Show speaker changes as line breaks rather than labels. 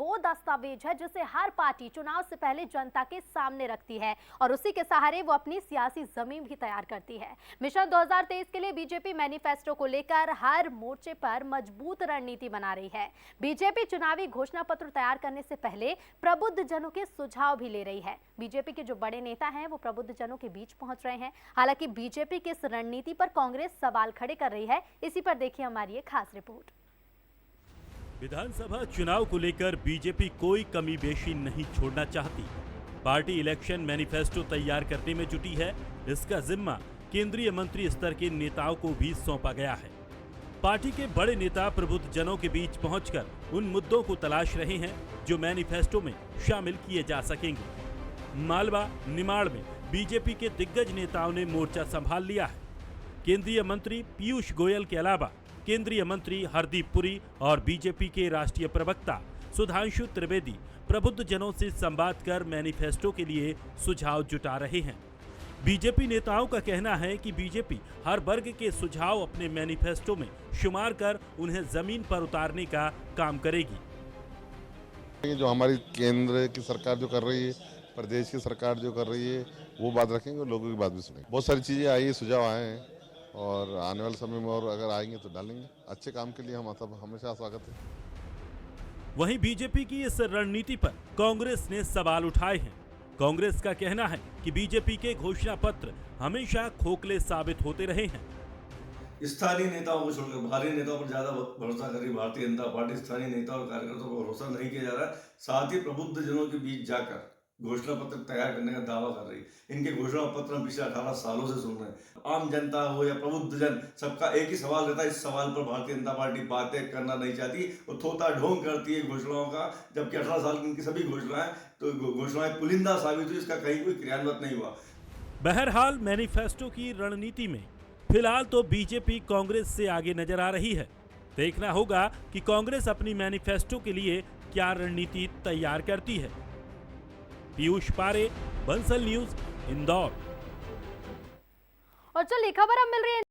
वो दस्तावेज है जिसे हर पार्टी चुनाव से पहले जनता के सामने रखती है और उसी के सहारे वो अपनी सियासी जमीन भी तैयार करती है। मिशन 2023 के लिए बीजेपी मैनिफेस्टो को लेकर हर मोर्चे पर मजबूत रणनीति बना रही है। बीजेपी चुनावी घोषणा पत्र तैयार करने से पहले प्रबुद्ध जनों के सुझाव भी ले रही है। बीजेपी के जो बड़े नेता हैं वो प्रबुद्ध जनों के बीच पहुंच रहे हैं। हालांकि बीजेपी की इस रणनीति पर कांग्रेस सवाल खड़े कर रही है। इसी पर देखिए हमारी एक खास रिपोर्ट।
विधानसभा चुनाव को लेकर बीजेपी कोई कमी बेशी नहीं छोड़ना चाहती। पार्टी इलेक्शन मैनिफेस्टो तैयार करने में जुटी है। इसका जिम्मा केंद्रीय मंत्री स्तर के नेताओं को भी सौंपा गया है। पार्टी के बड़े नेता प्रबुद्ध जनों के बीच पहुंचकर उन मुद्दों को तलाश रहे हैं जो मैनिफेस्टो में शामिल किए जा सकेंगे। मालवा निमाड़ में बीजेपी के दिग्गज नेताओं ने मोर्चा संभाल लिया है। केंद्रीय मंत्री पीयूष गोयल के अलावा केंद्रीय मंत्री हरदीप पुरी और बीजेपी के राष्ट्रीय प्रवक्ता सुधांशु त्रिवेदी प्रबुद्ध जनों से संवाद कर मैनिफेस्टो के लिए सुझाव जुटा रहे हैं। बीजेपी नेताओं का कहना है कि बीजेपी हर वर्ग के सुझाव अपने मैनिफेस्टो में शुमार कर उन्हें जमीन पर उतारने का काम करेगी।
जो हमारी केंद्र की सरकार जो कर रही है, प्रदेश की सरकार जो कर रही है, वो बात रखेंगे और लोगों की बात भी सुनेंगे। बहुत सारी चीजें आई, सुझाव आए हैं और आने वाले समय में और अगर आएंगे तो डालेंगे। अच्छे काम के लिए हम हमेशा स्वागत है।
वहीं बीजेपी की इस रणनीति पर कांग्रेस ने सवाल उठाए हैं। कांग्रेस का कहना है कि बीजेपी के घोषणा पत्र हमेशा खोखले साबित होते रहे हैं।
स्थानीय नेताओं को छोड़कर बाहरी नेताओं पर ज्यादा भरोसा कर रही भारतीय जनता पार्टी स्थानीय नेताओं और कार्यकर्ताओं पर भरोसा नहीं किया जा रहा है। साथ ही प्रबुद्ध जनों के बीच जाकर घोषणा पत्र तैयार करने का दावा कर रही है। इनके घोषणा पत्र हम पिछले 18 सालों से सुन रहे हैं। आम जनता हो या प्रबुद्ध जन, सबका एक ही सवाल रहता है। इस सवाल पर भारतीय जनता पार्टी बातें करना नहीं चाहती और थोथा ढोंग करती है घोषणाओं का, जबकि 18 साल की इनकी सभी घोषणाएं पुलिंदा साबित हुई। इसका कहीं कोई क्रियान्वित नहीं हुआ।
बहरहाल मैनिफेस्टो की रणनीति में फिलहाल तो बीजेपी कांग्रेस से आगे नजर आ रही है। देखना होगा कि कांग्रेस अपनी मैनिफेस्टो के लिए क्या रणनीति तैयार करती है। पीयूष पारे, बंसल न्यूज, इंदौर।
और चलिए खबर अब मिल रही है